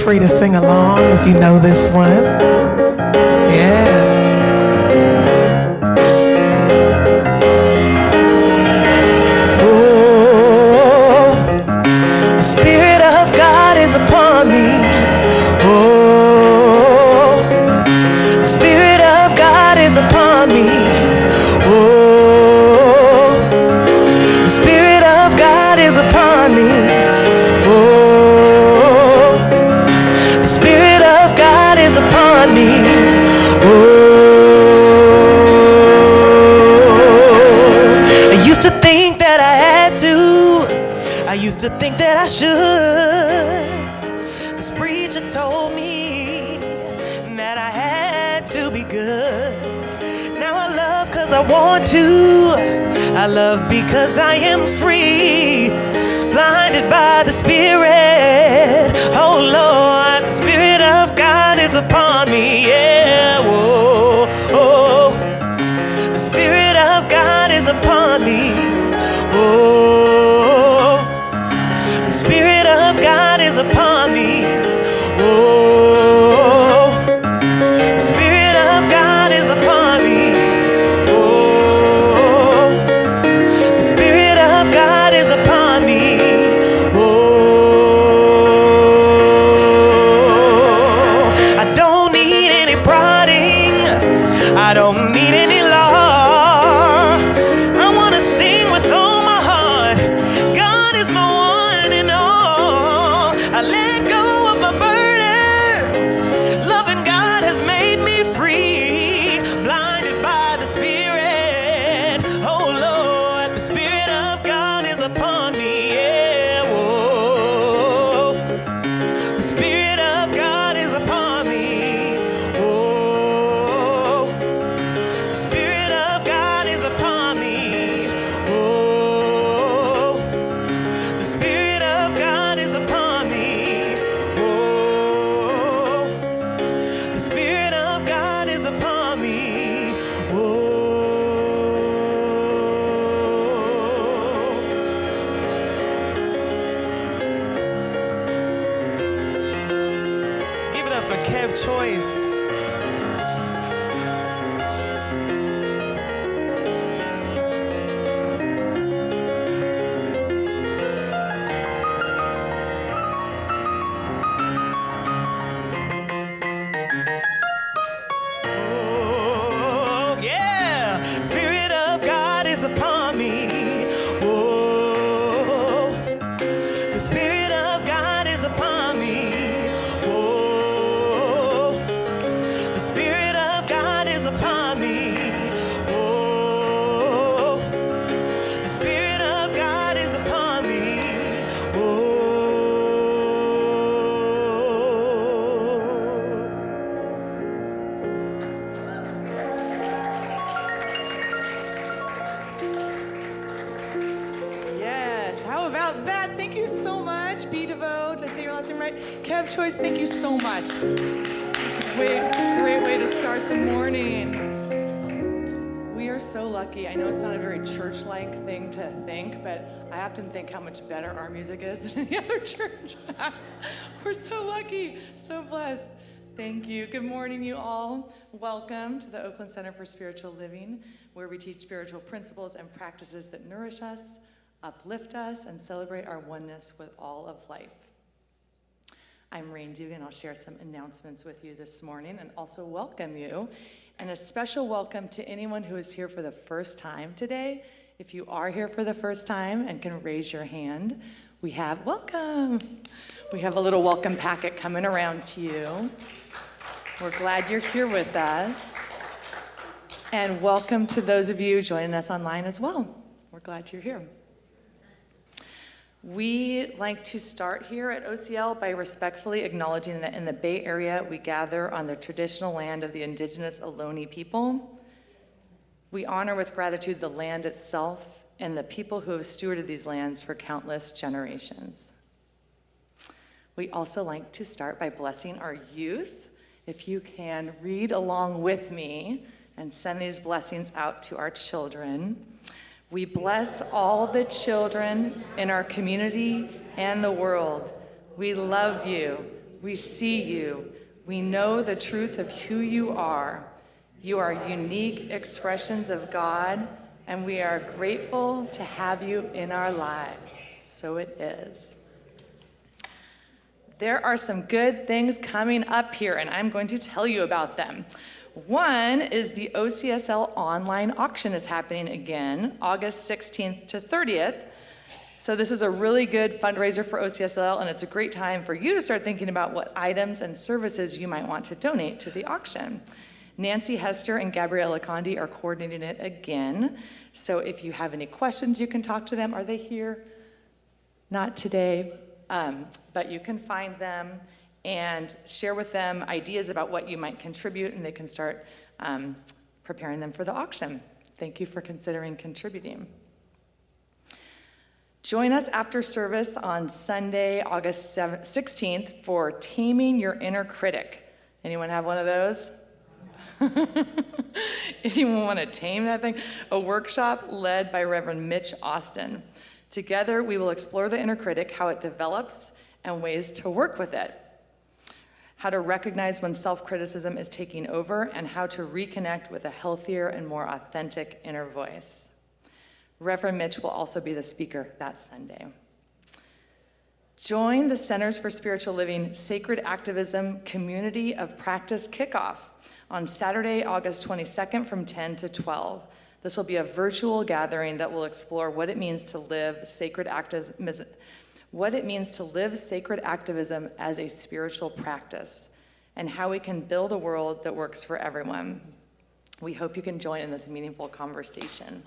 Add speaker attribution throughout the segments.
Speaker 1: free to sing along if you know this one. Yeah. Oh, the Spirit of God is upon me. Oh, the Spirit of God is upon me. Oh, the Spirit of God is upon me. Oh, the Spirit of God is upon me. Oh, I used to think that I had to. I used to think that I should. This preacher told me that I had to be good. Now I love 'cause I want to. I love because I am free. Blinded by the Spirit. Oh Lord, the Spirit of God is upon me. Yeah, whoa, oh. The Spirit of God is upon me. Oh, the Spirit of God is upon me. Oh, the Spirit of God is upon me. Oh, the Spirit of God is upon me. Oh, I don't need any prodding. I don't need any law. I want to sing with all my heart. God is my one and all. I let go of my burdens. Loving God has made me free. Blinded by the Spirit. Oh Lord, the Spirit of God is upon me. Yeah, whoa. The Spirit of God is upon me. Oh, the Spirit of God is upon me. Oh, the Spirit of God is upon me. Oh, the Spirit of God is upon me. Give it up for Kev Choice. Oh, yeah. Spirit of God is upon me. Oh, the Spirit of God is upon me. Oh, the Spirit of God is upon me. Oh, the Spirit of God is upon me. Oh.
Speaker 2: Yes, how about that? Thank you so much, B. DeVoe. Did I say your last name right? Kev Choice, thank you so much. It's a great way to start the morning. We are so lucky. I know it's not a very church-like thing to think, but I often think how much better our music is than any other church. We're so lucky, so blessed. Thank you. Good morning, you all. Welcome to the Oakland Center for Spiritual Living, where we teach spiritual principles and practices that nourish us, uplift us, and celebrate our oneness with all of life. I'm Rain Dugan. I'll share some announcements with you this morning and also welcome you. And a special welcome to anyone who is here for the first time today. If you are here for the first time and can raise your hand, we have welcome. We have a little welcome packet coming around to you. We're glad you're here with us. And welcome to those of you joining us online as well. We're glad you're here. We like to start here at OCL by respectfully acknowledging that in the Bay Area, we gather on the traditional land of the indigenous Ohlone people. We honor with gratitude the land itself and the people who have stewarded these lands for countless generations. We also like to start by blessing our youth. If you can read along with me and send these blessings out to our children. We bless all the children in our community and the world. We love you. We see you. We know the truth of who you are. You are unique expressions of God, and we are grateful to have you in our lives. So it is. There are some good things coming up here, and I'm going to tell you about them. One is the OCSL online auction is happening again, August 16th to 30th. So this is a really good fundraiser for OCSL, and it's a great time for you to start thinking about what items and services you might want to donate to the auction. Nancy Hester and Gabriella Condi are coordinating it again. So if you have any questions, you can talk to them. Are they here? Not today, but you can find them and share with them ideas about what you might contribute, and they can start preparing them for the auction. Thank you for considering contributing. Join us after service on Sunday, August 16th for Taming Your Inner Critic. Anyone have one of those? Anyone want to tame that thing? A workshop led by Reverend Mitch Austin. Together, we will explore the inner critic, how it develops, and ways to work with it. How to recognize when self-criticism is taking over, and how to reconnect with a healthier and more authentic inner voice. Reverend Mitch will also be the speaker that Sunday. Join the Centers for Spiritual Living Sacred Activism Community of Practice Kickoff on Saturday, August 22nd from 10 to 12. This will be a virtual gathering that will explore what it means to live sacred activism, as a spiritual practice, and how we can build a world that works for everyone. We hope you can join in this meaningful conversation.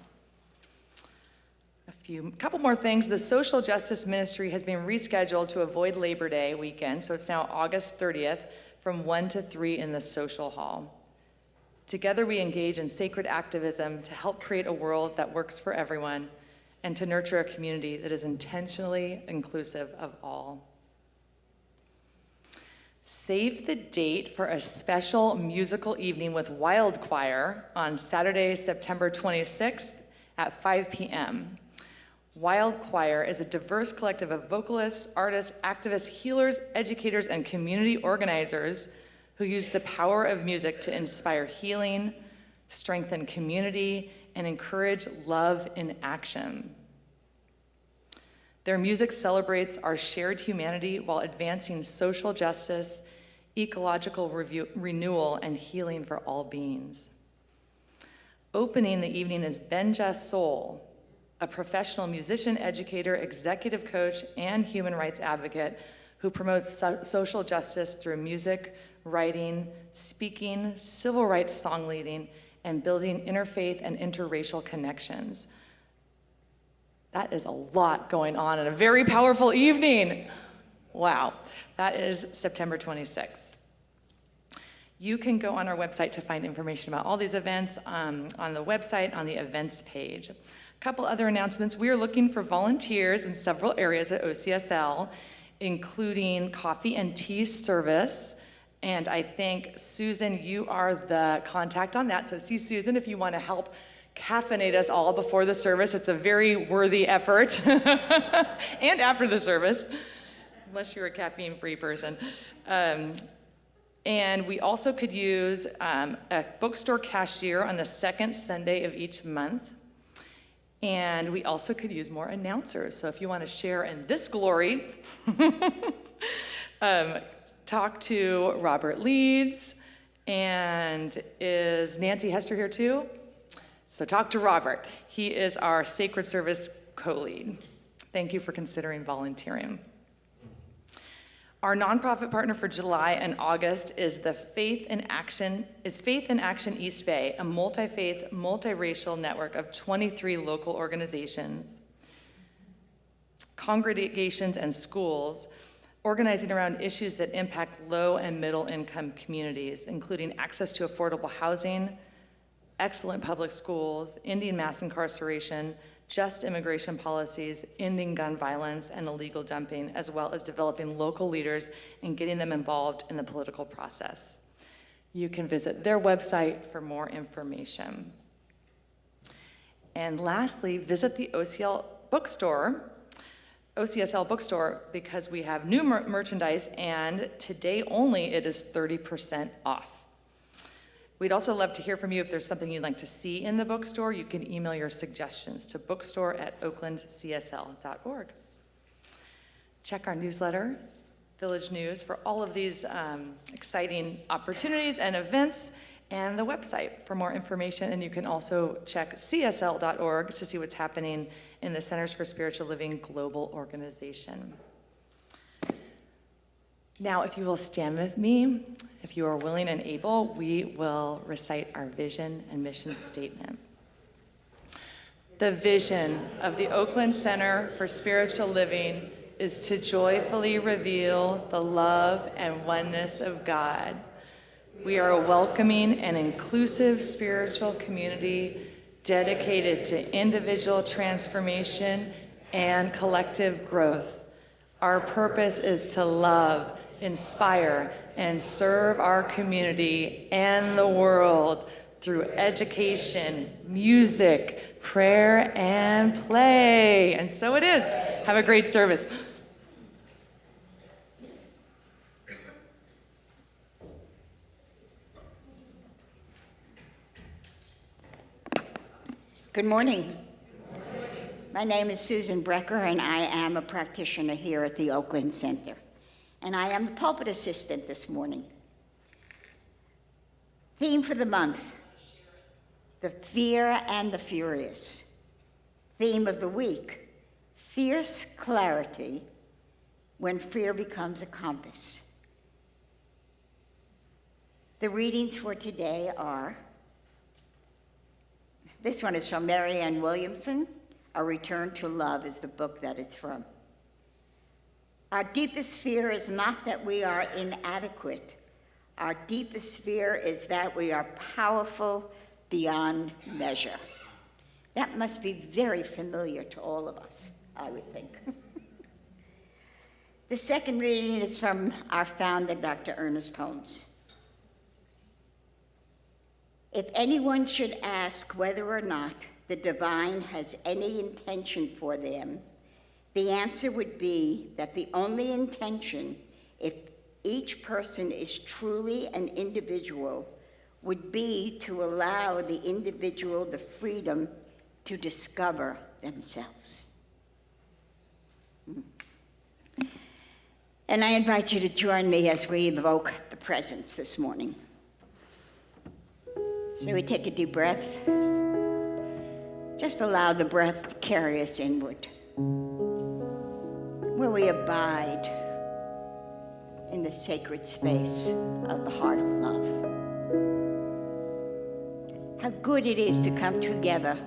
Speaker 2: Couple more things. The Social Justice Ministry has been rescheduled to avoid Labor Day weekend, so it's now August 30th from 1 to 3 in the social hall. Together we engage in sacred activism to help create a world that works for everyone and to nurture a community that is intentionally inclusive of all. Save the date for a special musical evening with Wild Choir on Saturday, September 26th at 5 p.m. Wild Choir is a diverse collective of vocalists, artists, activists, healers, educators, and community organizers who use the power of music to inspire healing, strengthen community, and encourage love in action. Their music celebrates our shared humanity while advancing social justice, ecological renewal, and healing for all beings. Opening the evening is Benja Soul, a professional musician, educator, executive coach, and human rights advocate who promotes social justice through music, writing, speaking, civil rights song leading, and building interfaith and interracial connections. That is a lot going on in a very powerful evening. Wow, that is September 26th. You can go on our website to find information about all these events on the website on the events page. A couple other announcements. We are looking for volunteers in several areas at OCSL, including coffee and tea service. And I think, Susan, you are the contact on that. So see Susan if you want to help caffeinate us all before the service. It's a very worthy effort. And after the service, unless you're a caffeine-free person. And we also could use a bookstore cashier on the second Sunday of each month. And we also could use more announcers. So if you want to share in this glory, talk to Robert Leeds. And is Nancy Hester here too? So talk to Robert. He is our Sacred Service co-lead. Thank you for considering volunteering. Our nonprofit partner for July and August is Faith in Action East Bay, a multi-faith, multiracial network of 23 local organizations, congregations, and schools organizing around issues that impact low and middle income communities, including access to affordable housing, excellent public schools, ending mass incarceration, just immigration policies, ending gun violence and illegal dumping, as well as developing local leaders and getting them involved in the political process. You can visit their website for more information. And lastly, visit the OCL bookstore OCSL bookstore because we have new merchandise, and today only it is 30% off. We'd also love to hear from you if there's something you'd like to see in the bookstore. You can email your suggestions to bookstore@oaklandcsl.org. Check our newsletter, Village News, for all of these exciting opportunities and events, and the website for more information. And you can also check csl.org to see what's happening in the Centers for Spiritual Living Global Organization. Now, if you will stand with me, if you are willing and able, we will recite our vision and mission statement. The vision of the Oakland Center for Spiritual Living is to joyfully reveal the love and oneness of God. We are a welcoming and inclusive spiritual community dedicated to individual transformation and collective growth. Our purpose is to love, inspire, and serve our community and the world through education, music, prayer, and play. And so it is. Have a great service.
Speaker 3: Good morning. My name is Susan Brecker, and I am a practitioner here at the Oakland Center. And I am the pulpit assistant this morning. Theme for the month, the fear and the furious. Theme of the week, fierce clarity when fear becomes a compass. The readings for today are, this one is from Mary Ann Williamson. A Return to Love is the book that it's from. Our deepest fear is not that we are inadequate. Our deepest fear is that we are powerful beyond measure. That must be very familiar to all of us, I would think. The second reading is from our founder, Dr. Ernest Holmes. If anyone should ask whether or not the divine has any intention for them, the answer would be that the only intention, if each person is truly an individual, would be to allow the individual the freedom to discover themselves. And I invite you to join me as we evoke the presence this morning. So we take a deep breath. Just allow the breath to carry us inward, where we abide in the sacred space of the heart of love. How good it is to come together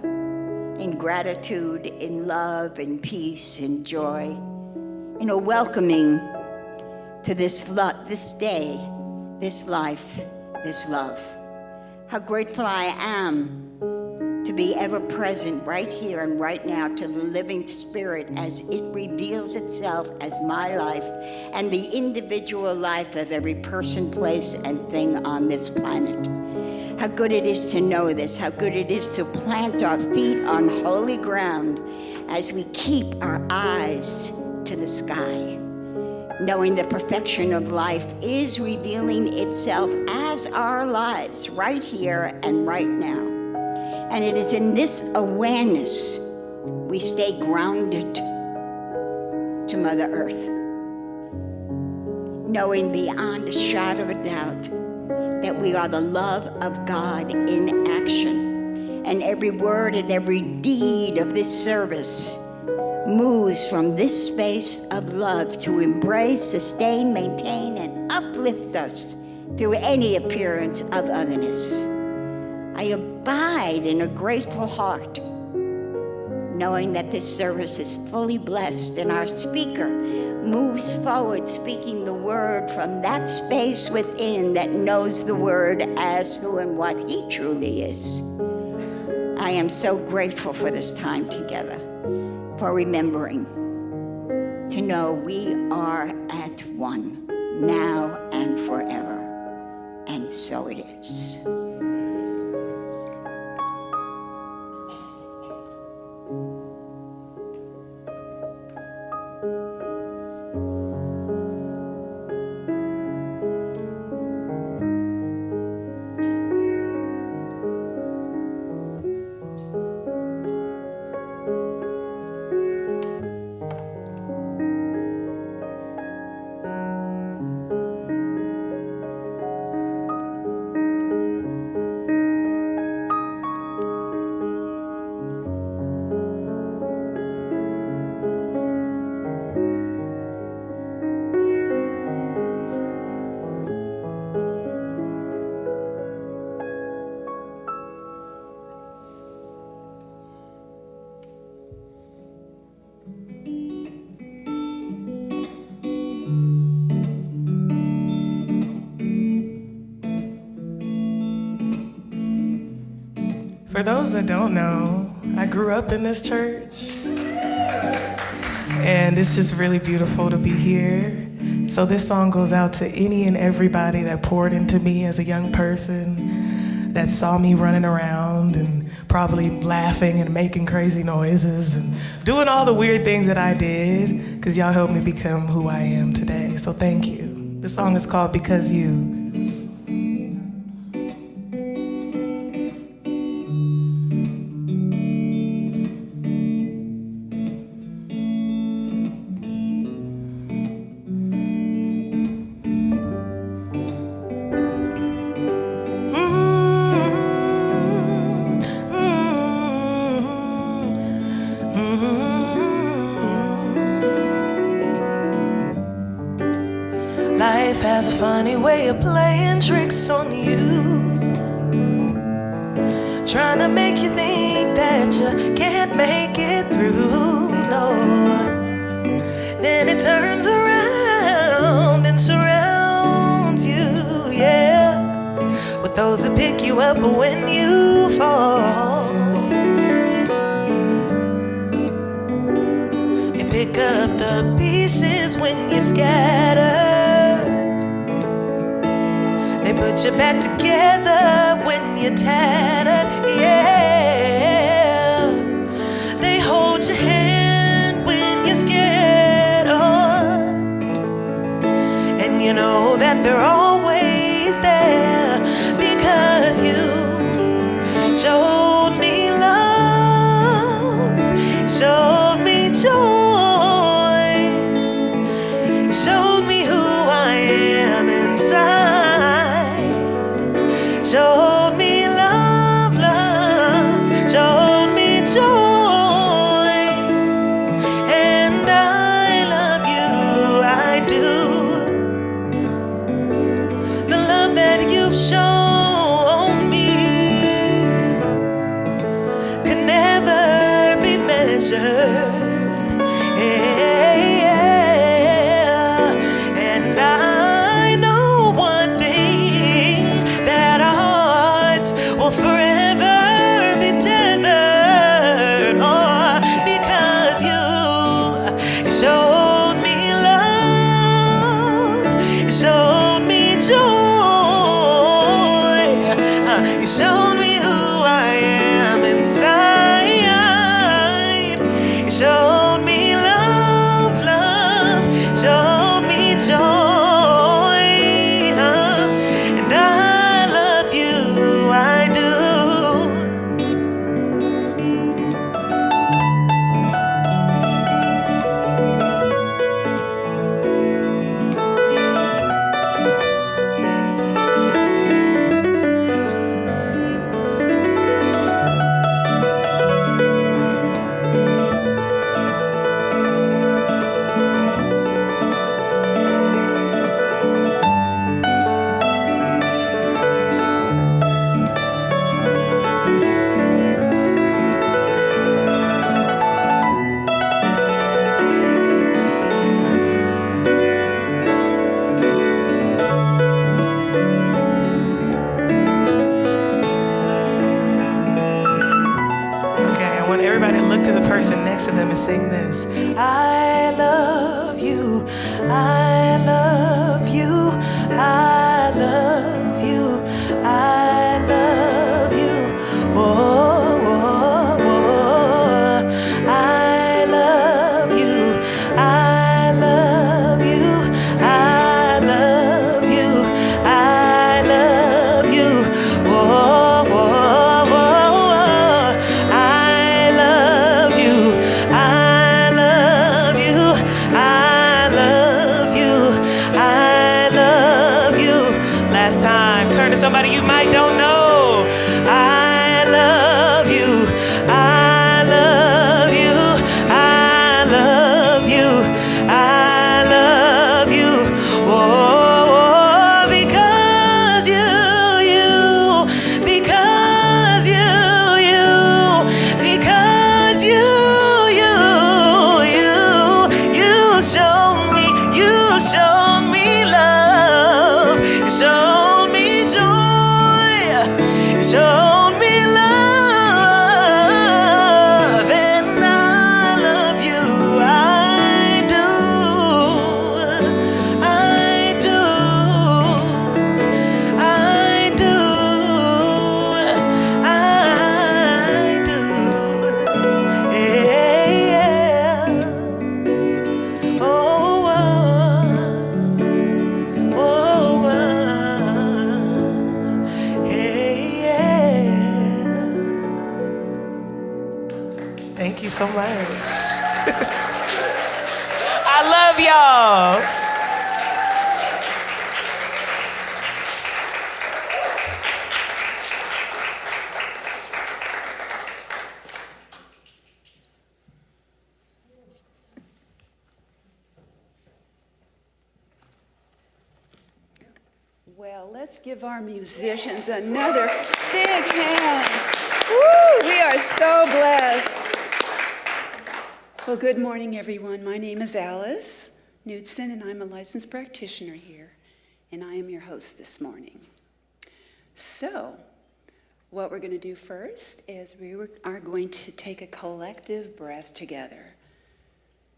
Speaker 3: in gratitude, in love, in peace, in joy, in a welcoming to this day, this life, this love. How grateful I am to be ever present right here and right now to the living spirit as it reveals itself as my life and the individual life of every person, place, and thing on this planet. How good it is to know this, how good it is to plant our feet on holy ground as we keep our eyes to the sky, knowing the perfection of life is revealing itself as our lives right here and right now. And it is in this awareness we stay grounded to Mother Earth, knowing beyond a shadow of a doubt that we are the love of God in action. And every word and every deed of this service moves from this space of love to embrace, sustain, maintain, and uplift us through any appearance of otherness. I abide in a grateful heart, knowing that this service is fully blessed and our speaker moves forward speaking the word from that space within that knows the word as who and what he truly is. I am so grateful for this time together, for remembering to know we are at one, now and forever. And so it is.
Speaker 4: those that don't know, I grew up in this church. And it's just really beautiful to be here. So this song goes out to any and everybody that poured into me as a young person, that saw me running around and probably laughing and making crazy noises and doing all the weird things that I did, because y'all helped me become who I am today. So thank you. This song is called Because You.
Speaker 1: Life has a funny way of playing tricks on you, trying to make you think that you can't make it through, no. Then it turns around and surrounds you, yeah, with those who pick you up when you fall. They pick up the pieces when you're scattered. They put you back together when you're tattered, yeah. They hold your hand when you're scared, oh. And you know that they're always there because you showed me love, showed me joy, showed me who I am inside. Showed me love, love, showed me joy, and I love you, I do. The love that you've shown me could never be measured, yeah. And I know one thing, that our hearts will forever be tethered, oh, because you showed me love, you showed me joy, you showed me who I am inside, you showed me love, love, showed me joy, and I love you, I do.
Speaker 4: Everybody look to the person next to them and sing this. I love you, I love you, I love you, I love you, whoa, whoa, whoa. I love you, I love you, I love you, I love you, whoa, whoa, whoa. I love you, I love you, I love you, I love you. Last time, turn to somebody you might don't know. I love you, I love you, I love you, I love you. Oh, because because you showed me love, you showed me joy. so much. I love y'all.
Speaker 5: Well, let's give our musicians another big hand. Woo, we are so blessed. Well, good morning, everyone. My name is Alice Knudsen, and I'm a licensed practitioner here, and I am your host this morning. So, what we're going to do first is we are going to take a collective breath together.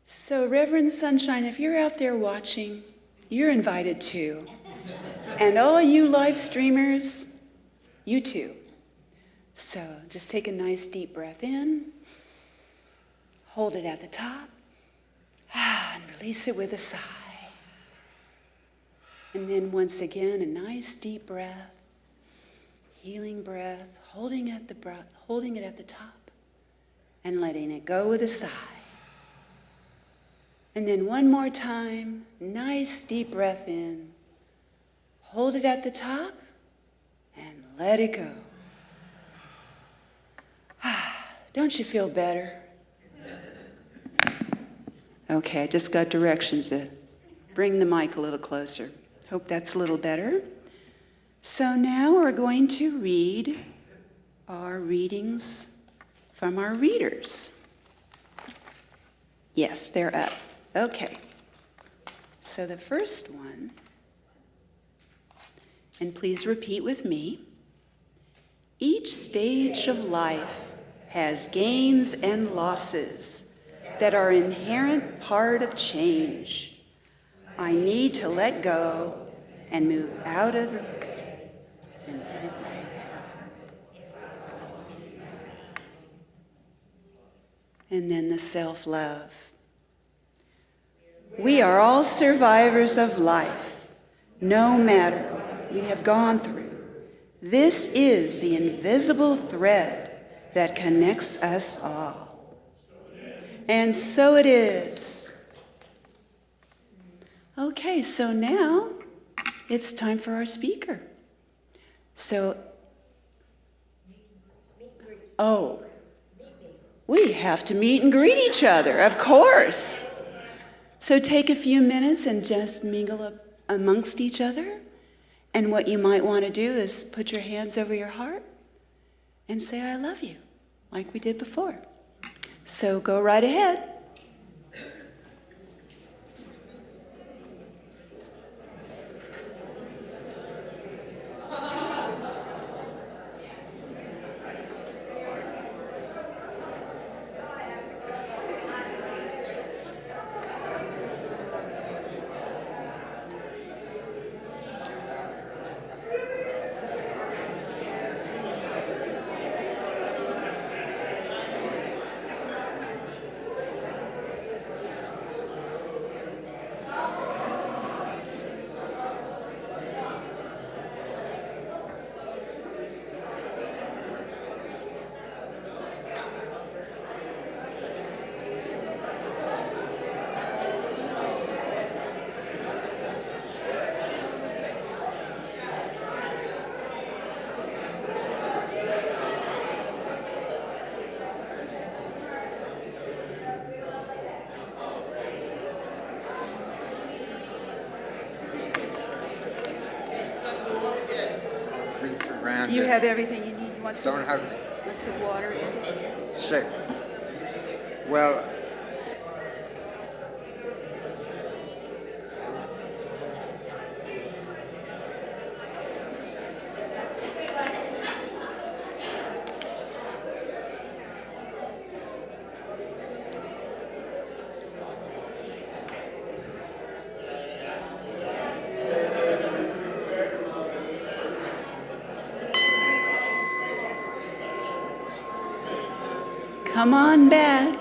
Speaker 5: So, Reverend Sunshine, if you're out there watching, you're invited too. And all you live streamers, you too. So just take a nice deep breath in, hold it at the top, and release it with a sigh. And then once again, a nice deep breath, healing breath, holding it at the top, and letting it go with a sigh. And then one more time, nice deep breath in. Hold it at the top and let it go. Don't you feel better? Okay, I just got directions to bring the mic a little closer. Hope that's a little better. So now we're going to read our readings from our readers. Yes, they're up. Okay. So the first one, and please repeat with me. Each stage of life has gains and losses that are an inherent part of change. I need to let go and move out of the and then the self-love. We are all survivors of life, no matter what we have gone through. This is the invisible thread that connects us all. And so it is. Okay, so now it's time for our speaker. We have to meet and greet each other, of course. So take a few minutes and just mingle up amongst each other. And what you might want to do is put your hands over your heart and say, I love you, like we did before. So go right ahead. You have everything you need. You want some water in?
Speaker 6: Sick. Well,
Speaker 5: come on back.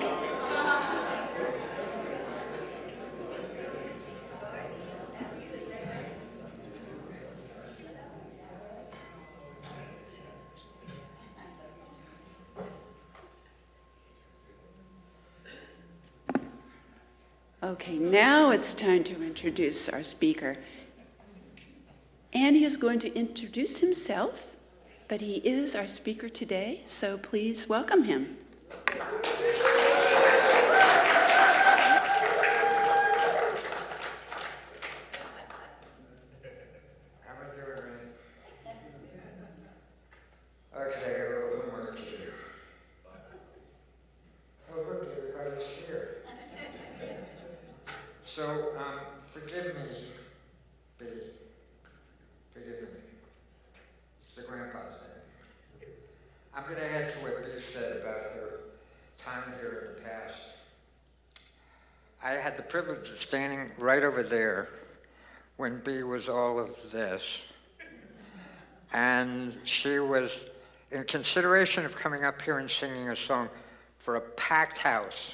Speaker 5: Okay, now it's time to introduce our speaker. Andy is going to introduce himself, but he is our speaker today, so please welcome him.
Speaker 6: Okay, a little homework to do. Oh, look, everybody's here. So, forgive me, B. Forgive me. It's the grandpa thing. I'm going to add to what B said about her time here in the past. I had the privilege of standing right over there when B was all of this. And she was, in consideration of coming up here and singing a song for a packed house.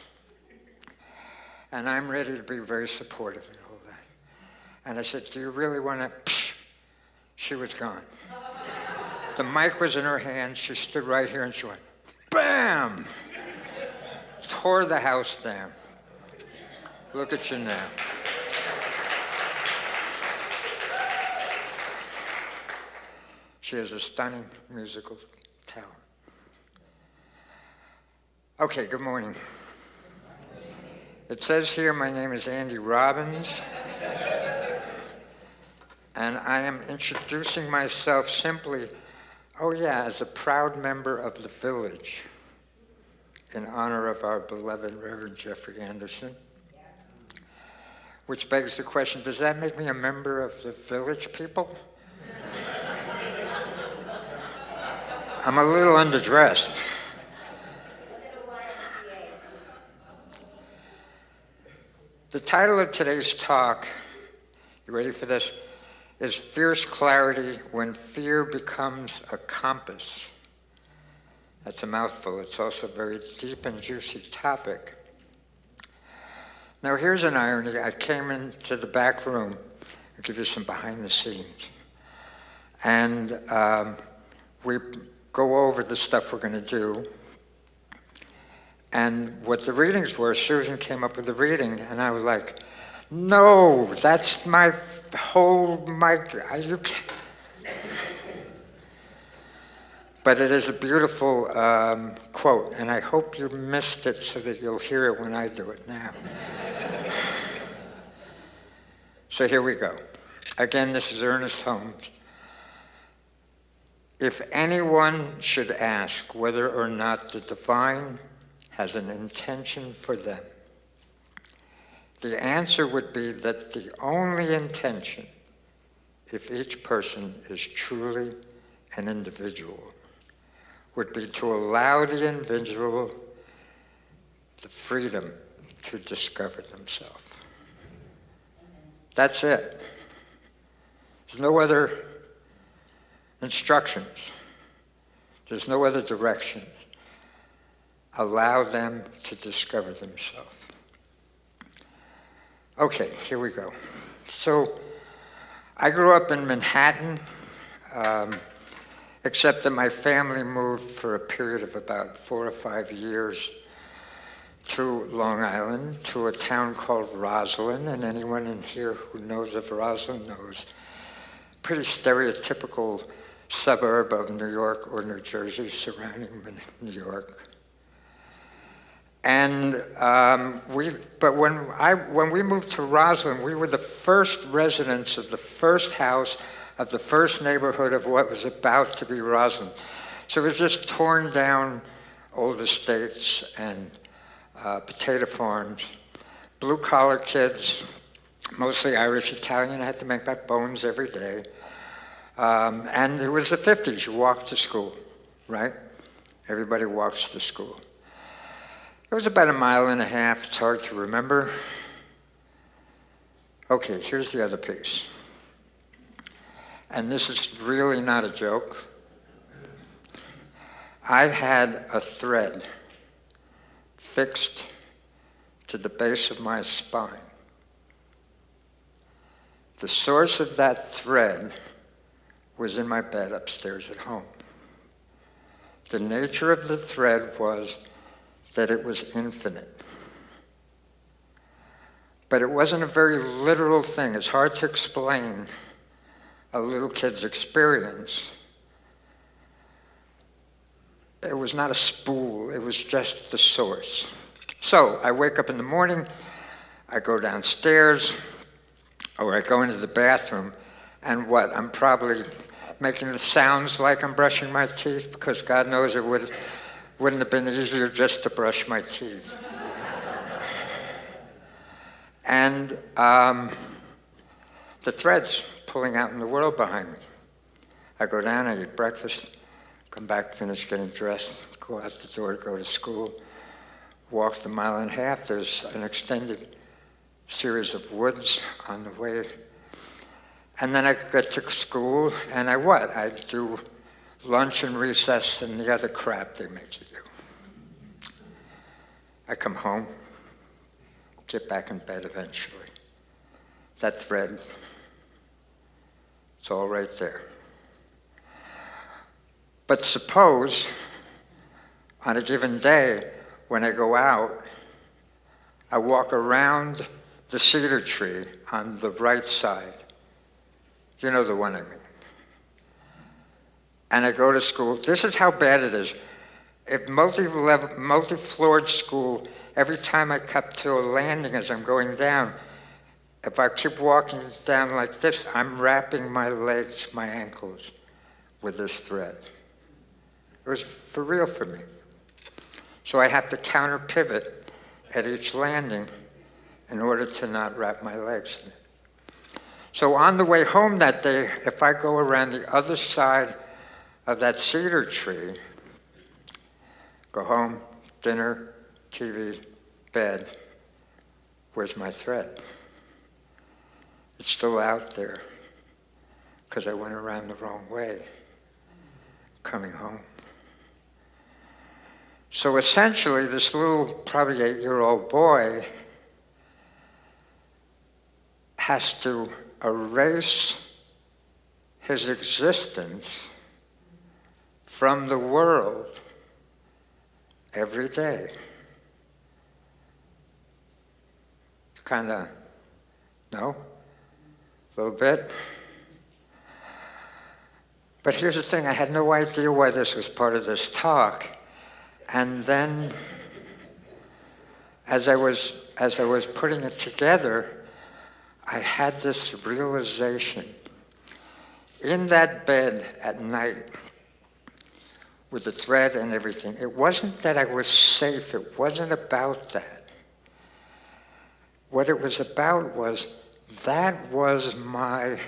Speaker 6: And I'm ready to be very supportive and all that. And I said, do you really want to? Psh! She was gone. The mic was in her hand. She stood right here and she went, bam! Tore the house down. Look at you now. She has a stunning musical talent. Okay, good morning. It says here my name is Andy Robbins, and I am introducing myself simply, as a proud member of the village in honor of our beloved Reverend Jeffrey Anderson. Which begs the question, does that make me a member of the village people? I'm a little underdressed. The title of today's talk, you ready for this, is Fierce Clarity When Fear Becomes a Compass. That's a mouthful. It's also a very deep and juicy topic. Now here's an irony. I came into the back room. I'll give you some behind the scenes. And we go over the stuff we're going to do. And what the readings were, Susan came up with the reading, and I was like, no, that's my whole, you can't. But it is a beautiful quote, and I hope you missed it so that you'll hear it when I do it now. So here we go. Again, this is Ernest Holmes. If anyone should ask whether or not the divine has an intention for them, the answer would be that the only intention, if each person is truly an individual, would be to allow the individual the freedom to discover themselves. That's it. There's no other instructions. There's no other directions. Allow them to discover themselves. Okay, here we go. So, I grew up in Manhattan, except that my family moved for a period of about 4 or 5 years to Long Island, to a town called Roslyn, and anyone in here who knows of Roslyn knows. Pretty stereotypical suburb of New York or New Jersey surrounding New York. And when we moved to Roslyn, we were the first residents of the first house of the first neighborhood of what was about to be Roslyn. So it was just torn down old estates and potato farms. Blue-collar kids, mostly Irish, Italian, had to make back bones every day. And it was the 50s. You walked to school, right? Everybody walks to school. It was about 1.5 miles. It's hard to remember. Okay, here's the other piece. And this is really not a joke. I had a thread fixed to the base of my spine. The source of that thread was in my bed upstairs at home. The nature of the thread was that it was infinite. But it wasn't a very literal thing. It's hard to explain a little kid's experience. It was not a spool, it was just the source. So I wake up in the morning, I go downstairs, or I go into the bathroom, and what? I'm probably making the sounds like I'm brushing my teeth, because God knows it wouldn't have been easier just to brush my teeth. And the thread's pulling out in the world behind me. I go down, I eat breakfast, come back, finish getting dressed, go out the door to go to school, walk the 1.5 miles. There's an extended series of woods on the way. And then I get to school, and I do lunch and recess and the other crap they make you do. I come home, get back in bed eventually. That thread, it's all right there. But suppose on a given day, when I go out, I walk around the cedar tree on the right side. You know the one I mean. And I go to school. This is how bad it is. If multi-floored school, every time I come to a landing as I'm going down, if I keep walking down like this, I'm wrapping my legs, my ankles, with this thread. It was for real for me. So I have to counter pivot at each landing in order to not wrap my legs in it. So on the way home that day, if I go around the other side of that cedar tree, go home, dinner, TV, bed, where's my thread? It's still out there because I went around the wrong way coming home. So essentially, this little, probably 8-year-old boy has to erase his existence from the world every day. Kind of, no? A little bit? But here's the thing, I had no idea why this was part of this talk. And then, as I was putting it together, I had this realization. In that bed at night, with the thread and everything, it wasn't that I was safe, it wasn't about that. What it was about was, that was my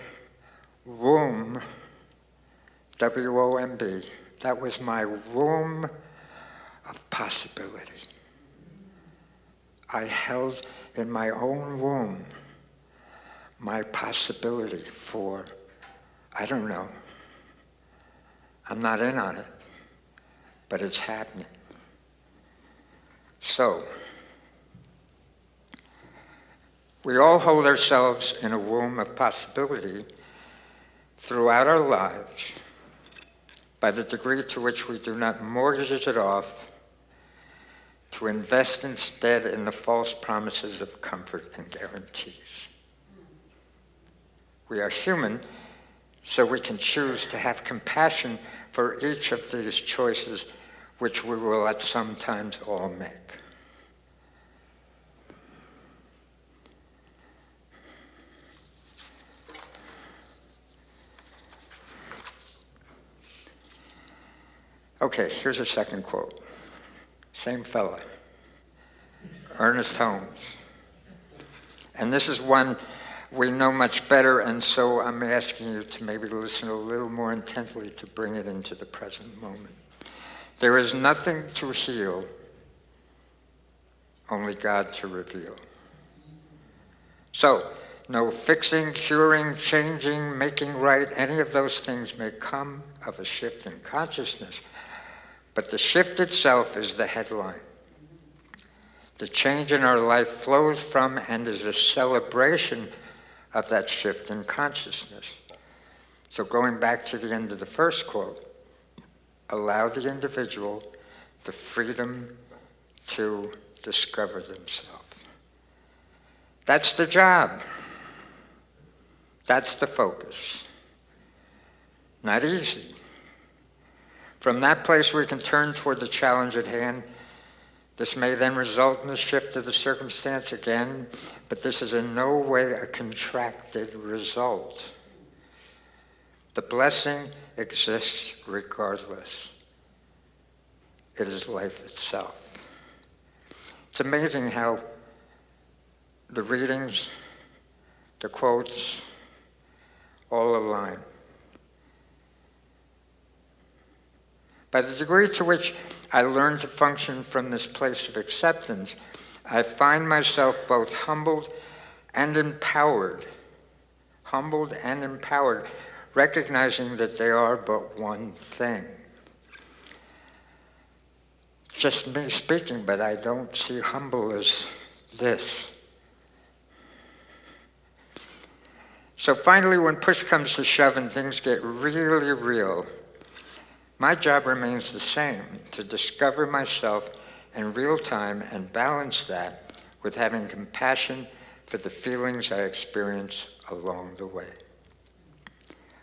Speaker 6: womb, W-O-M-B, that was my womb of possibility. I held in my own womb my possibility for, I don't know, I'm not in on it, but it's happening. So, we all hold ourselves in a womb of possibility throughout our lives by the degree to which we do not mortgage it off to invest instead in the false promises of comfort and guarantees. We are human, so we can choose to have compassion for each of these choices, which we will at some times all make. Okay, here's a second quote. Same fella, Ernest Holmes. And this is one we know much better, and so I'm asking you to maybe listen a little more intently to bring it into the present moment. There is nothing to heal, only God to reveal. So, no fixing, curing, changing, making right, any of those things may come of a shift in consciousness, but the shift itself is the headline. The change in our life flows from and is a celebration of that shift in consciousness. So going back to the end of the first quote, allow the individual the freedom to discover themselves. That's the job. That's the focus. Not easy. From that place we can turn toward the challenge at hand. This may then result in a shift of the circumstance again, but this is in no way a contracted result. The blessing exists regardless. It is life itself. It's amazing how the readings, the quotes, all align. By the degree to which I learn to function from this place of acceptance, I find myself both humbled and empowered, recognizing that they are but one thing. Just me speaking, but I don't see humble as this. So finally, when push comes to shove and things get really real, my job remains the same, to discover myself in real time and balance that with having compassion for the feelings I experience along the way.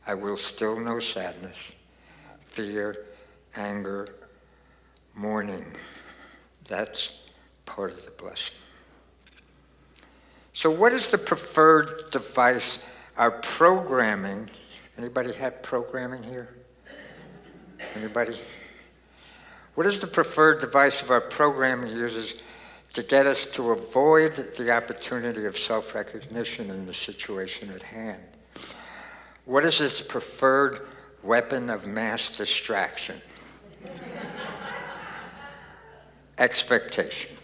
Speaker 6: I will still know sadness, fear, anger, mourning. That's part of the blessing. So what is the preferred device, our programming? Anybody have programming here? Anybody? What is the preferred device of our programming uses to get us to avoid the opportunity of self-recognition in the situation at hand? What is its preferred weapon of mass distraction? Expectation.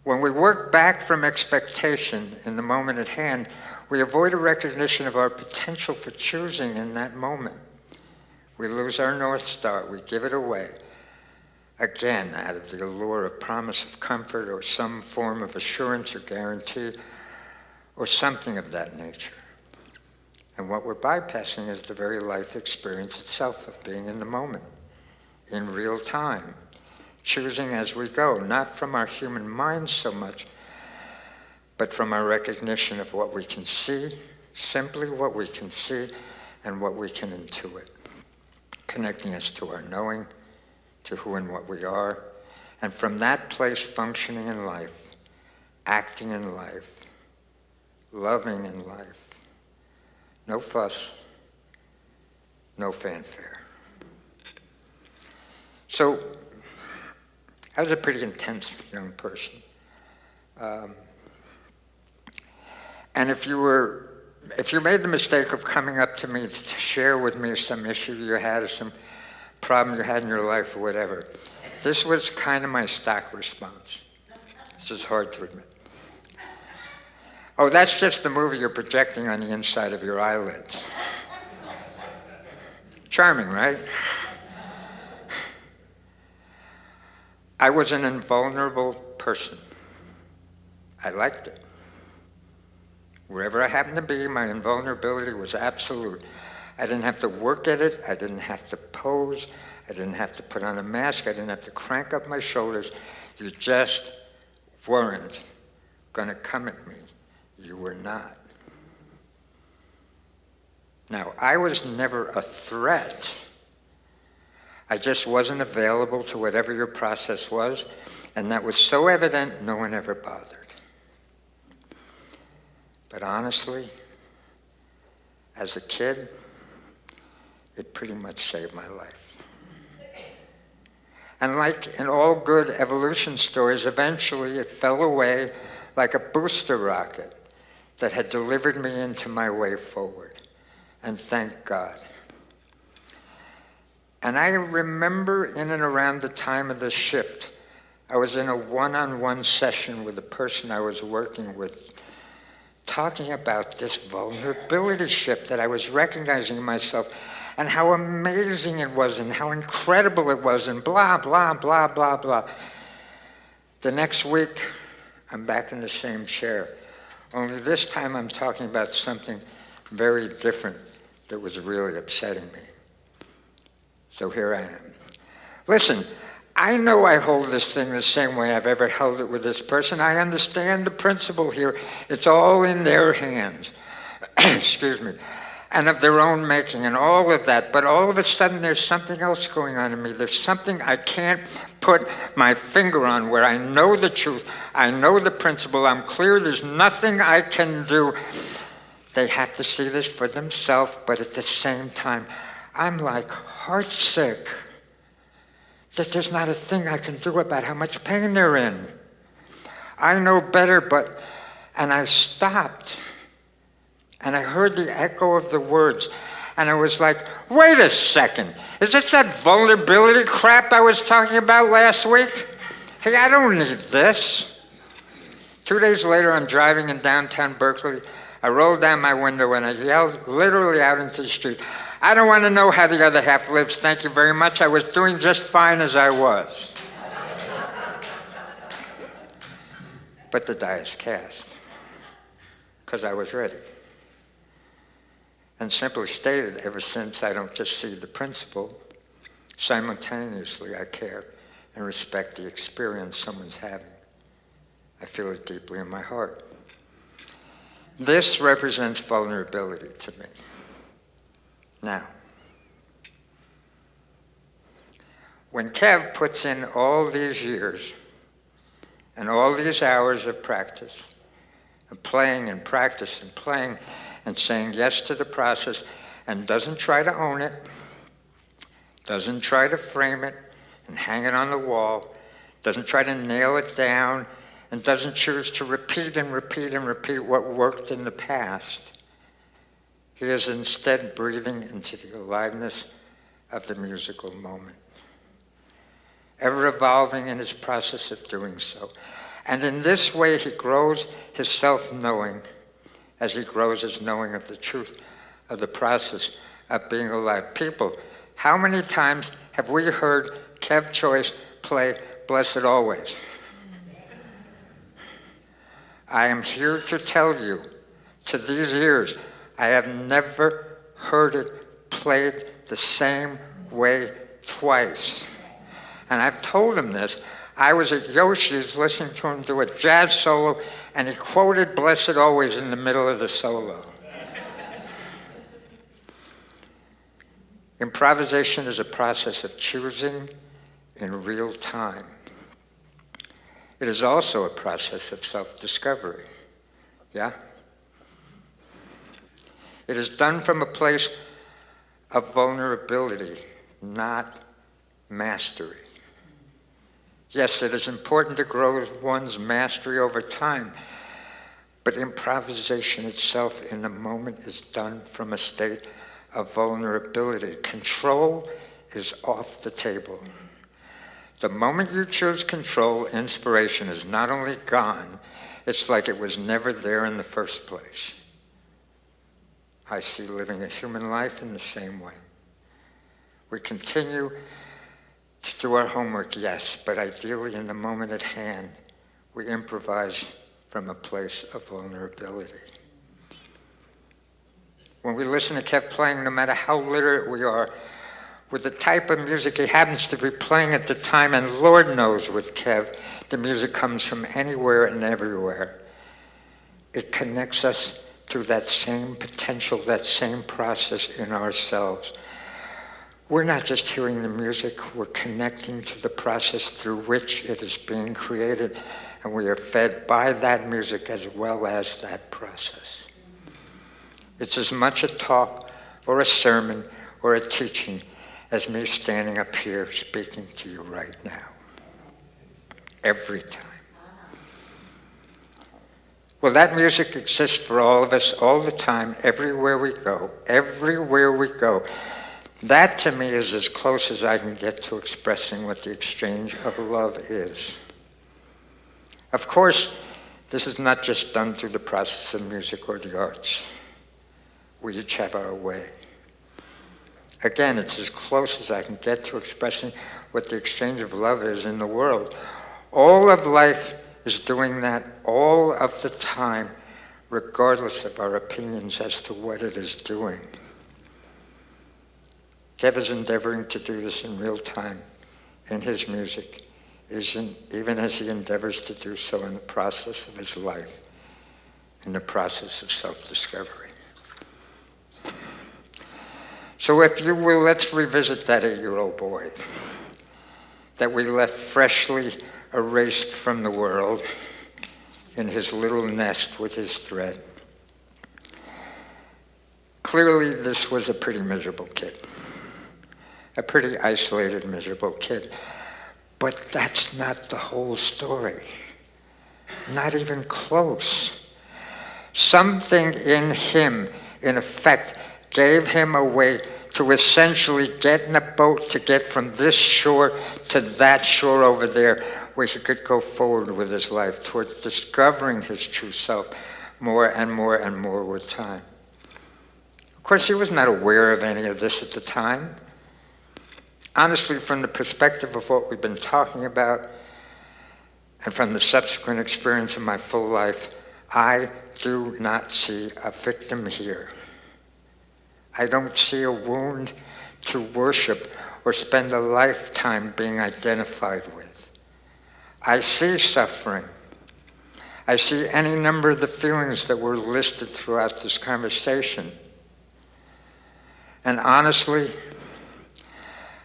Speaker 6: When we work back from expectation in the moment at hand, we avoid a recognition of our potential for choosing in that moment. We lose our North Star, we give it away, again, out of the allure of promise of comfort or some form of assurance or guarantee or something of that nature. And what we're bypassing is the very life experience itself of being in the moment, in real time, choosing as we go, not from our human minds so much, but from our recognition of what we can see, simply what we can see, and what we can intuit, connecting us to our knowing, to who and what we are, and from that place functioning in life, acting in life, loving in life. No fuss, no fanfare. So, I was a pretty intense young person. And if you made the mistake of coming up to me to share with me some issue you had or some problem you had in your life or whatever, this was kind of my stock response. This is hard to admit. Oh, that's just the movie you're projecting on the inside of your eyelids. Charming, right? I was an invulnerable person. I liked it. Wherever I happened to be, my invulnerability was absolute. I didn't have to work at it. I didn't have to pose. I didn't have to put on a mask. I didn't have to crank up my shoulders. You just weren't going to come at me. You were not. Now, I was never a threat. I just wasn't available to whatever your process was, and that was so evident, no one ever bothered. But honestly, as a kid, it pretty much saved my life. And like in all good evolution stories, eventually it fell away like a booster rocket that had delivered me into my way forward. And thank God. And I remember in and around the time of the shift, I was in a one-on-one session with the person I was working with, talking about this vulnerability shift that I was recognizing in myself and how amazing it was and how incredible it was and blah, blah, blah, blah, blah. The next week, I'm back in the same chair. Only this time I'm talking about something very different that was really upsetting me. So here I am. Listen, I know I hold this thing the same way I've ever held it with this person. I understand the principle here. It's all in their hands. Excuse me. And of their own making and all of that. But all of a sudden there's something else going on in me. There's something I can't put my finger on where I know the truth. I know the principle. I'm clear there's nothing I can do. They have to see this for themselves, but at the same time, I'm like heartsick that there's not a thing I can do about how much pain they're in. I know better, and I stopped. And I heard the echo of the words, and I was like, wait a second, is this that vulnerability crap I was talking about last week? Hey, I don't need this. 2 days later, I'm driving in downtown Berkeley. I rolled down my window and I yelled literally out into the street, I don't want to know how the other half lives, thank you very much. I was doing just fine as I was. But the die is cast, because I was ready. And simply stated, ever since, I don't just see the principle, simultaneously I care and respect the experience someone's having. I feel it deeply in my heart. This represents vulnerability to me. Now, when Kev puts in all these years and all these hours of practice, and playing and practice and playing and saying yes to the process, and doesn't try to own it, doesn't try to frame it and hang it on the wall, doesn't try to nail it down, and doesn't choose to repeat and repeat and repeat what worked in the past. He is instead breathing into the aliveness of the musical moment, ever evolving in his process of doing so. And in this way, he grows his self-knowing as he grows his knowing of the truth of the process of being alive. People, how many times have we heard Kev Choice play Blessed Always? I am here to tell you, to these ears, I have never heard it played the same way twice. And I've told him this. I was at Yoshi's listening to him do a jazz solo, and he quoted Blessed Always in the middle of the solo. Improvisation is a process of choosing in real time. It is also a process of self-discovery. Yeah? It is done from a place of vulnerability, not mastery. Yes, it is important to grow one's mastery over time, but improvisation itself in the moment is done from a state of vulnerability. Control is off the table. The moment you choose control, inspiration is not only gone, it's like it was never there in the first place. I see living a human life in the same way. We continue to do our homework, yes, but ideally in the moment at hand, we improvise from a place of vulnerability. When we listen to Kev playing, no matter how literate we are, with the type of music he happens to be playing at the time, and Lord knows with Kev, the music comes from anywhere and everywhere. It connects us to that same potential, that same process in ourselves. We're not just hearing the music, we're connecting to the process through which it is being created, and we are fed by that music as well as that process. It's as much a talk or a sermon or a teaching as me standing up here speaking to you right now. Every time. Well, that music exists for all of us all the time, everywhere we go, everywhere we go. That to me is as close as I can get to expressing what the exchange of love is. Of course, this is not just done through the process of music or the arts. We each have our way. Again, it's as close as I can get to expressing what the exchange of love is in the world. All of life is doing that all of the time, regardless of our opinions as to what it is doing. Kev is endeavoring to do this in real time, in his music, even as he endeavors to do so in the process of his life, in the process of self-discovery. So if you will, let's revisit that 8-year-old boy that we left freshly erased from the world in his little nest with his thread. Clearly, this was a pretty miserable kid, a pretty isolated, miserable kid. But that's not the whole story, not even close. Something in him, in effect, gave him a way to essentially get in a boat to get from this shore to that shore over there, where he could go forward with his life towards discovering his true self more and more and more with time. Of course, he was not aware of any of this at the time. Honestly, from the perspective of what we've been talking about and from the subsequent experience of my full life, I do not see a victim here. I don't see a wound to worship or spend a lifetime being identified with. I see suffering. I see any number of the feelings that were listed throughout this conversation. And honestly,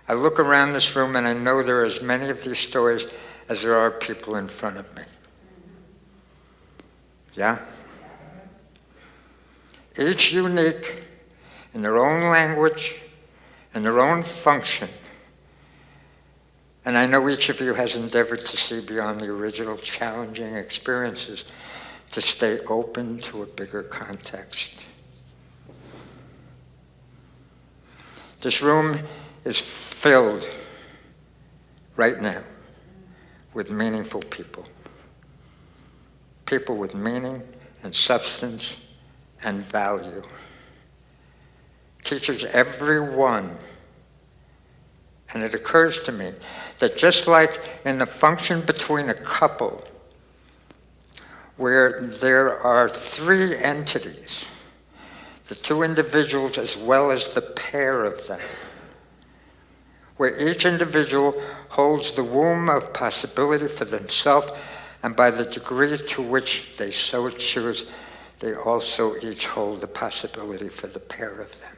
Speaker 6: I look around this room and I know there are as many of these stories as there are people in front of me. Yeah? Each unique in their own language and their own function. And I know each of you has endeavored to see beyond the original challenging experiences to stay open to a bigger context. This room is filled right now with meaningful people. People with meaning and substance and value. Teachers, every one. And it occurs to me that just like in the function between a couple, where there are three entities, the two individuals as well as the pair of them, where each individual holds the womb of possibility for themselves, and by the degree to which they so choose, they also each hold the possibility for the pair of them.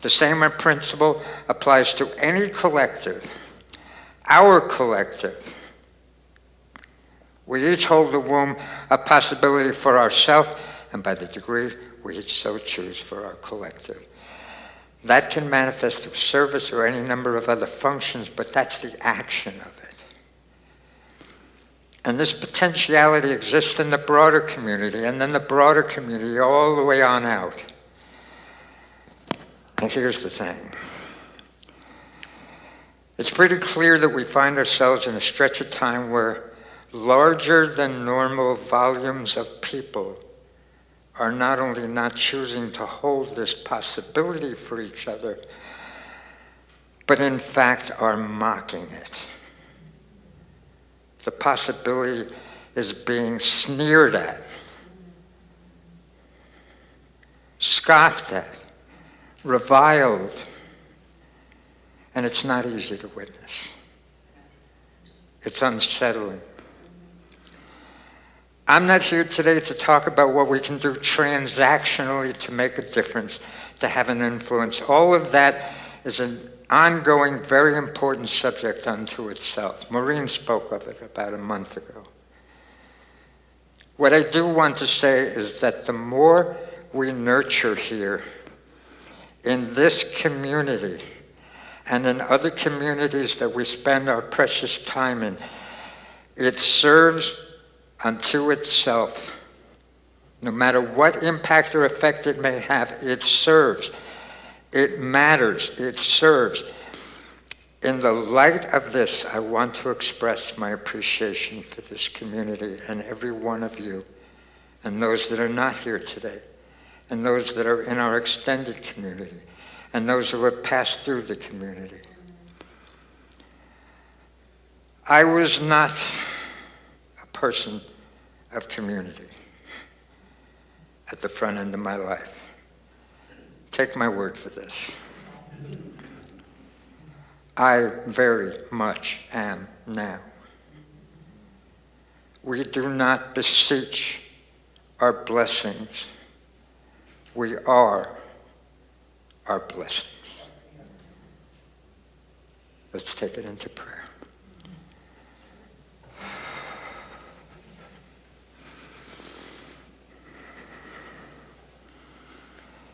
Speaker 6: The same principle applies to any collective, our collective. We each hold the womb of possibility for ourselves, and by the degree we each so choose for our collective. That can manifest through service or any number of other functions, but that's the action of it. And this potentiality exists in the broader community, and then the broader community all the way on out. And here's the thing. It's pretty clear that we find ourselves in a stretch of time where larger than normal volumes of people are not only not choosing to hold this possibility for each other, but in fact are mocking it. The possibility is being sneered at, scoffed at, reviled, and it's not easy to witness. It's unsettling. I'm not here today to talk about what we can do transactionally to make a difference, to have an influence. All of that is an ongoing, very important subject unto itself. Maureen spoke of it about a month ago. What I do want to say is that the more we nurture here, in this community and in other communities that we spend our precious time in, it serves unto itself. No matter what impact or effect it may have, it serves. It matters. It serves. In the light of this, I want to express my appreciation for this community and every one of you, and those that are not here today, and those that are in our extended community, and those who have passed through the community. I was not a person of community at the front end of my life. Take my word for this. I very much am now. We do not beseech our blessings. We are our blessings. Let's take it into prayer.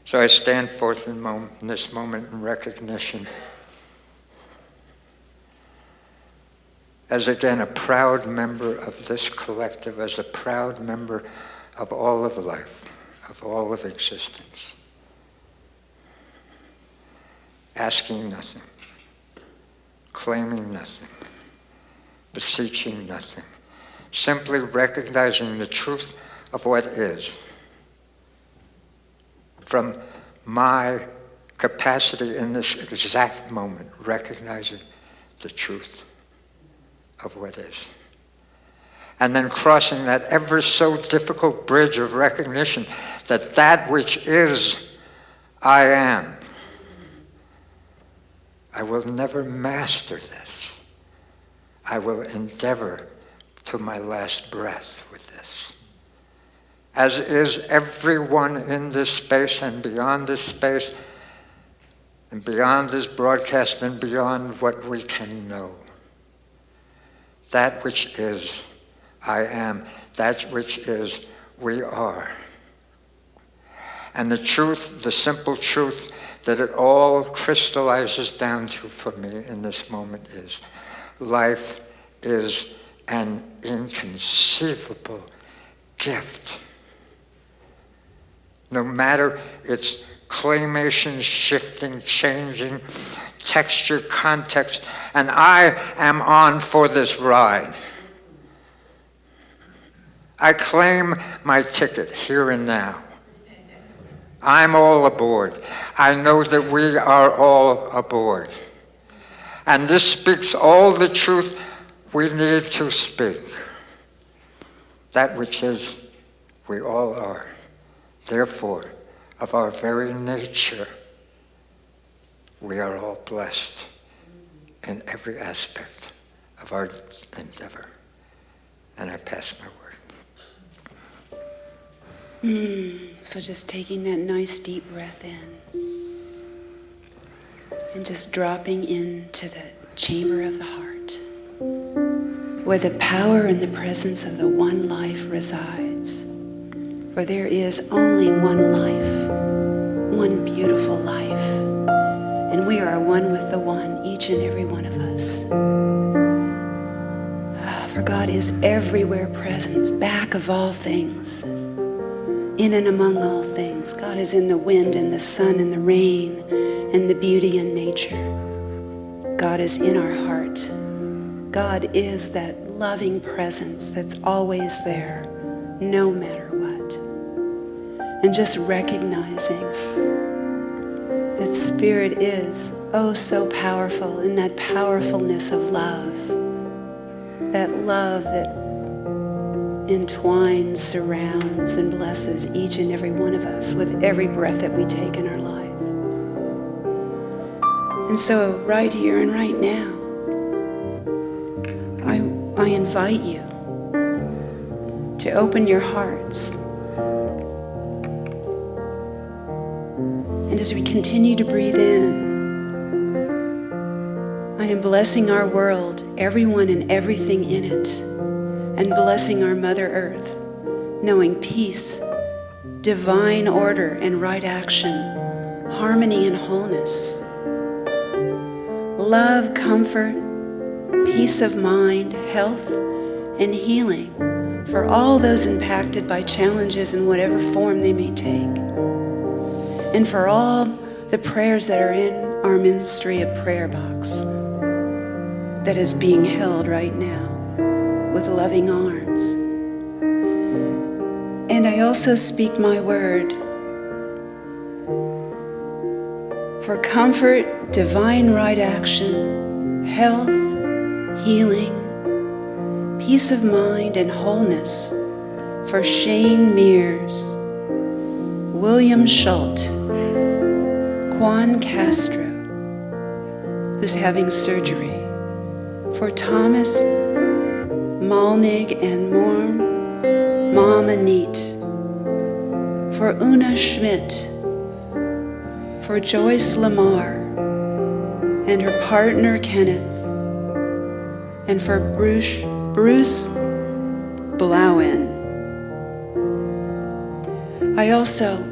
Speaker 6: So I stand forth in this moment in recognition as again a proud member of this collective, as a proud member of all of life, of all of existence. Asking nothing, claiming nothing, beseeching nothing, simply recognizing the truth of what is. From my capacity in this exact moment, recognizing the truth of what is. And then crossing that ever so difficult bridge of recognition that that which is, I am. I will never master this. I will endeavor to my last breath with this. As is everyone in this space and beyond this space and beyond this broadcast and beyond what we can know. That which is, I am. That which is, we are. And the truth, the simple truth that it all crystallizes down to for me in this moment is, life is an inconceivable gift. No matter its claymation, shifting, changing, texture, context, and I am on for this ride. I claim my ticket here and now. I'm all aboard. I know that we are all aboard. And this speaks all the truth we need to speak. That which is, we all are. Therefore, of our very nature, we are all blessed in every aspect of our endeavor. And I pass my word.
Speaker 5: So just taking that nice deep breath in and just dropping into the chamber of the heart where the power and the presence of the one life resides. For there is only one life, one beautiful life, and we are one with the one, each and every one of us. For God is everywhere present, back of all things, in and among all things. God is in the wind and the sun and the rain and the beauty in nature. God is in our heart. God is that loving presence that's always there, no matter what. And just recognizing that Spirit is oh so powerful in that powerfulness of love. That love that entwines, surrounds, and blesses each and every one of us with every breath that we take in our life. And so right here and right now, I invite you to open your hearts. And as we continue to breathe in, I am blessing our world, everyone and everything in it, and blessing our Mother Earth, knowing peace, divine order and right action, harmony and wholeness, love, comfort, peace of mind, health, and healing for all those impacted by challenges in whatever form they may take. And for all the prayers that are in our ministry of prayer box that is being held right now with loving arms. And I also speak my word for comfort, divine right action, health, healing, peace of mind, and wholeness for Shane Mears, William Schultz, Juan Castro, who's having surgery, for Thomas Malnig and Mom Anit, for Una Schmidt, for Joyce Lamar and her partner Kenneth, and for Bruce Blauen. I also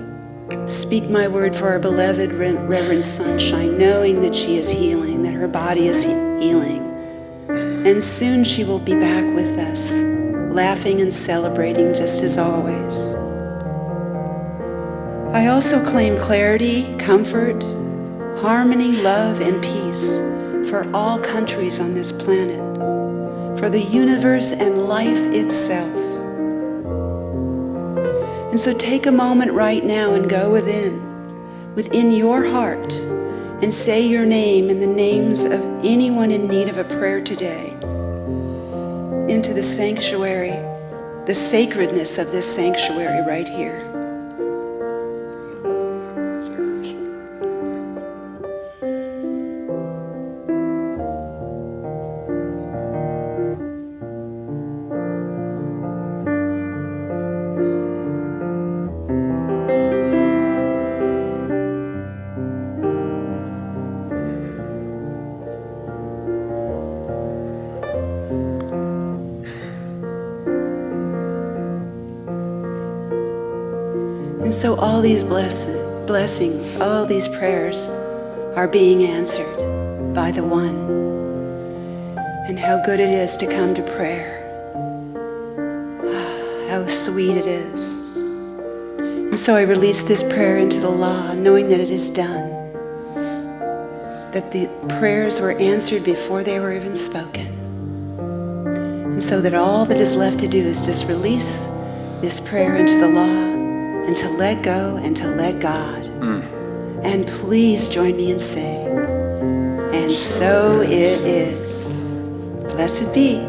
Speaker 5: speak my word for our beloved Reverend Sunshine, knowing that she is healing, that her body is healing. And soon she will be back with us, laughing and celebrating just as always. I also claim clarity, comfort, harmony, love, and peace for all countries on this planet, for the universe and life itself. And so take a moment right now and go within your heart, and say your name and the names of anyone in need of a prayer today into the sanctuary, the sacredness of this sanctuary right here. And so all these blessings, all these prayers are being answered by the One. And how good it is to come to prayer. How sweet it is. And so I release this prayer into the law, knowing that it is done. That the prayers were answered before they were even spoken. And so that all that is left to do is just release this prayer into the law, and to let go and to let God. And please join me in saying, and so it is. Blessed be.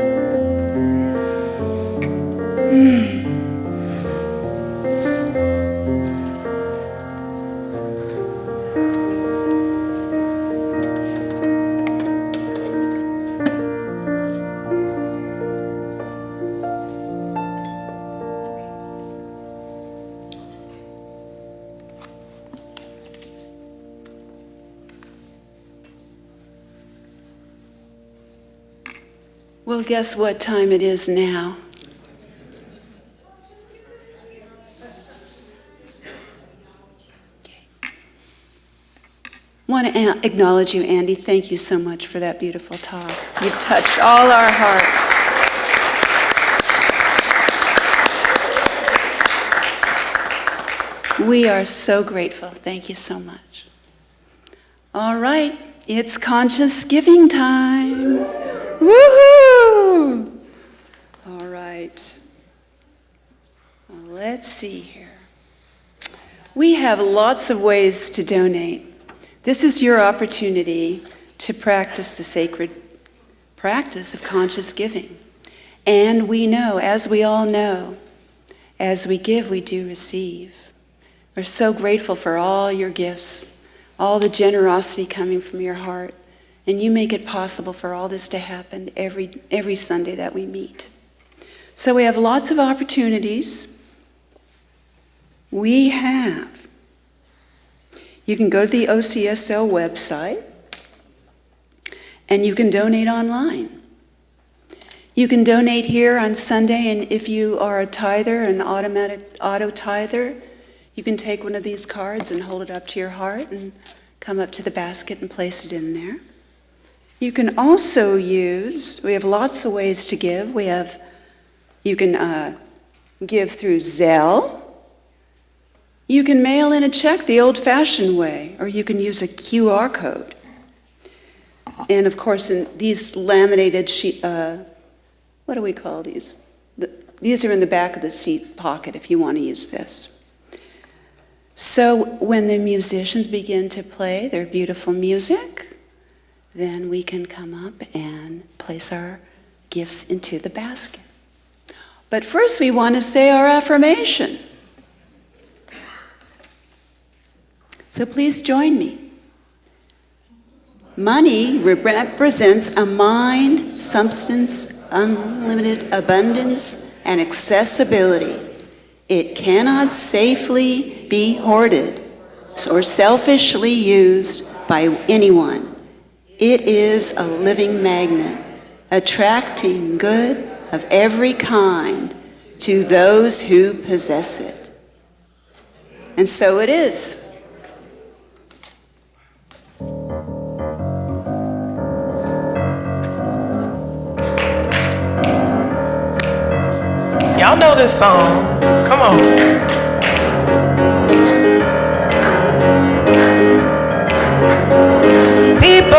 Speaker 5: Well, guess what time it is now? Want to acknowledge you, Andy. Thank you so much for that beautiful talk. You've touched all our hearts. We are so grateful. Thank you so much. All right, it's conscious giving time. Woohoo! All right. Well, let's see here. We have lots of ways to donate. This is your opportunity to practice the sacred practice of conscious giving. And we know, as we all know, as we give, we do receive. We're so grateful for all your gifts, all the generosity coming from your heart. And you make it possible for all this to happen every Sunday that we meet. So we have lots of opportunities. You can go to the OCSL website and you can donate online. You can donate here on Sunday, and if you are a tither, an automatic auto tither, you can take one of these cards and hold it up to your heart and come up to the basket and place it in there. You can also we have lots of ways to give. You can give through Zelle. You can mail in a check the old-fashioned way, or you can use a QR code. And of course, in these laminated what do we call these? These are in the back of the seat pocket if you want to use this. So when the musicians begin to play their beautiful music, then we can come up and place our gifts into the basket. But first we want to say our affirmation. So please join me. Money represents a mind, substance, unlimited abundance, and accessibility. It cannot safely be hoarded or selfishly used by anyone. It is a living magnet, attracting good of every kind to those who possess it. And so it is.
Speaker 4: Y'all know this song. Come on.
Speaker 1: People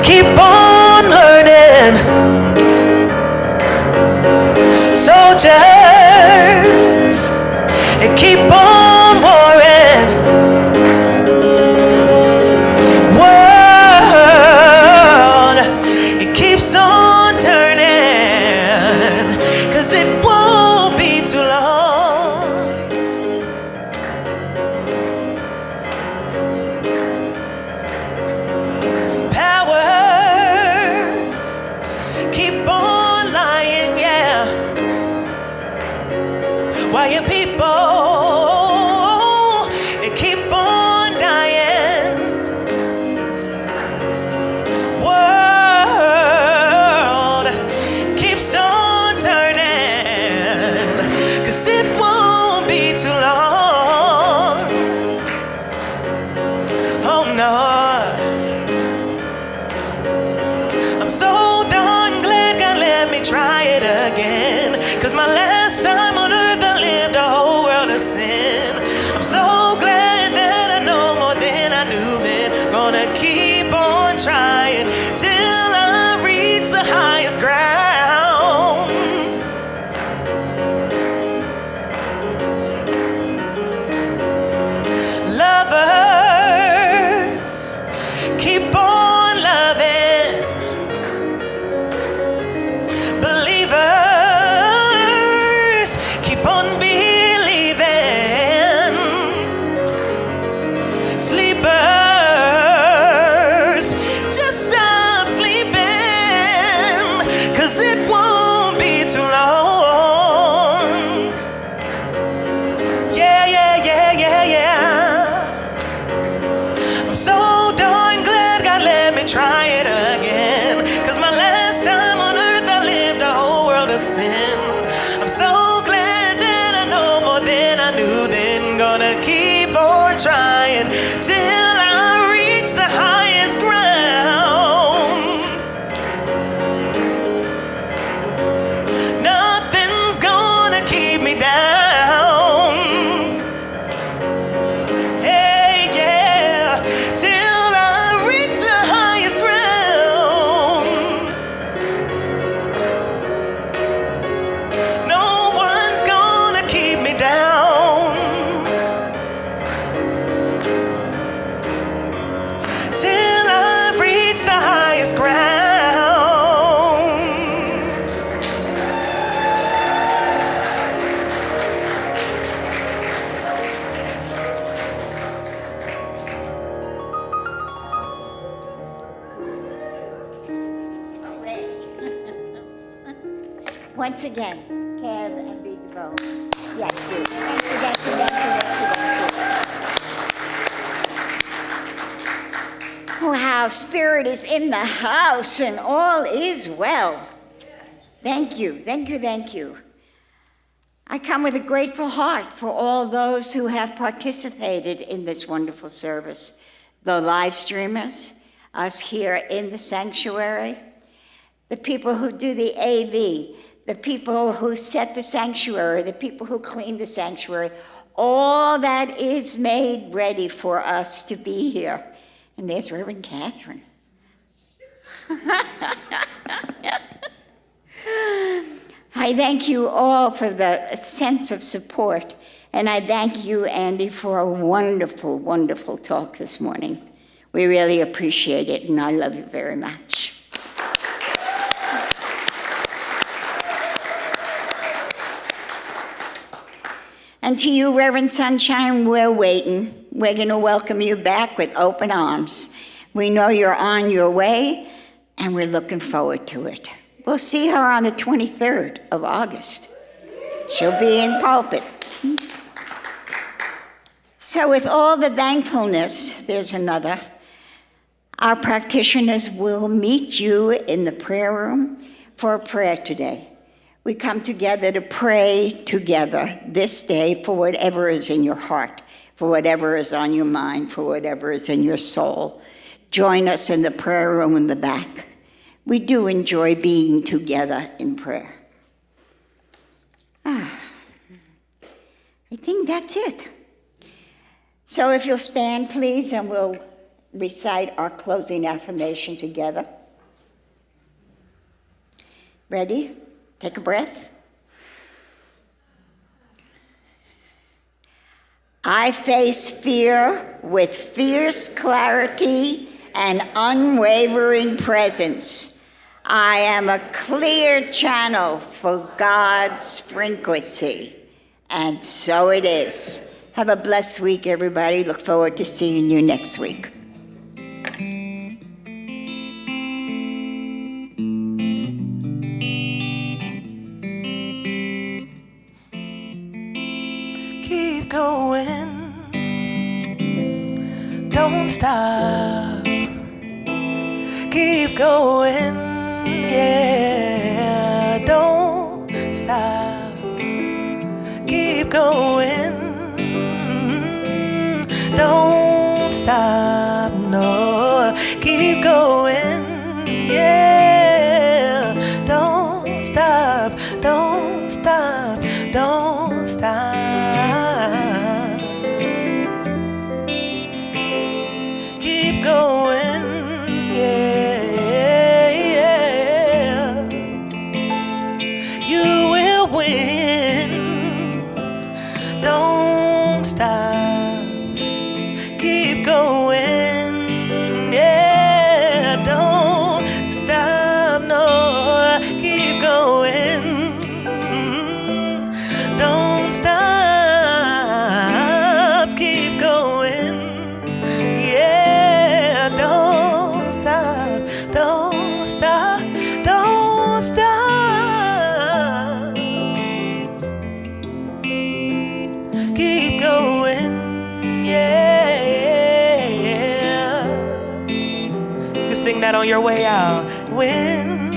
Speaker 1: keep on learning. Soldiers, they keep on warring. World, it keeps on turning, 'cause it won't be too long. Powers keep on lying, yeah. Why your people, they keep on dying. World keeps on turning, 'cause it won't be too long. Oh no, I'm so darn glad God let me try it again, 'cause my last time on earth I lived a whole world of sin. I'm so glad that I know more than I knew then. Gonna keep on trying till I reach the highest ground. Lovers keep on loving. Believers keep on believing. Sleepers, just stop sleeping, 'cause it won't be too long. Yeah, yeah, yeah, yeah, yeah. I'm so darn glad God let me try it again, 'cause my last time on earth I lived a whole world of sin. I'm so glad that I know more than I knew then. Gonna keep on trying till I reach the highest ground. Nothing's gonna keep me down. Hey, yeah, till I reach the highest ground. No one's gonna keep me down. Till I reach the highest ground.
Speaker 3: Once again, Kev and Be DeVoe. Yes, please. Thank you, thank you, thank you. Oh, how Spirit is in the house and all is well. Thank you, thank you, thank you. I come with a grateful heart for all those who have participated in this wonderful service. The live streamers, us here in the sanctuary, the people who do the AV, the people who set the sanctuary, the people who clean the sanctuary, all that is made ready for us to be here. And there's Reverend Catherine. I thank you all for the sense of support, and I thank you, Andy, for a wonderful, wonderful talk this morning. We really appreciate it, and I love you very much. And to you, Reverend Sunshine, we're waiting. we're going to welcome you back with open arms. We know you're on your way, and we're looking forward to it. We'll see her on the 23rd of August. She'll be in pulpit. So with all the thankfulness, there's another. Our practitioners will meet you in the prayer room for a prayer today. We come together to pray together this day for whatever is in your heart, for whatever is on your mind, for whatever is in your soul. Join us in the prayer room in the back. We do enjoy being together in prayer. I think that's it. So if you'll stand, please, and we'll recite our closing affirmation together. Ready? Take a breath. I face fear with fierce clarity and unwavering presence. I am a clear channel for God's frequency. And so it is. Have a blessed week, everybody. Look forward to seeing you next week.
Speaker 1: Keep going, don't stop. Keep going, yeah, don't stop. Keep going, don't stop, no. Keep going, yeah, don't stop, don't stop, don't stop. Keep going, yeah, yeah. You will win. Don't stop. Keep going, yeah. Don't stop, no. Keep going. Don't stop. Keep going. Yeah, don't stop, don't stop, don't stop. Keep going, yeah. You can sing that on your way out. Win,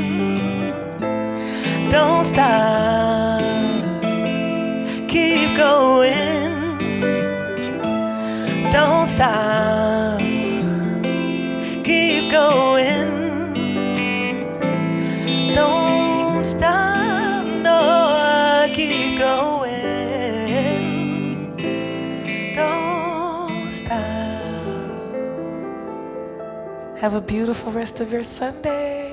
Speaker 1: don't stop. Keep going, don't stop. Keep going. Don't stop, no, keep going. Don't stop. Have a beautiful rest of your Sunday.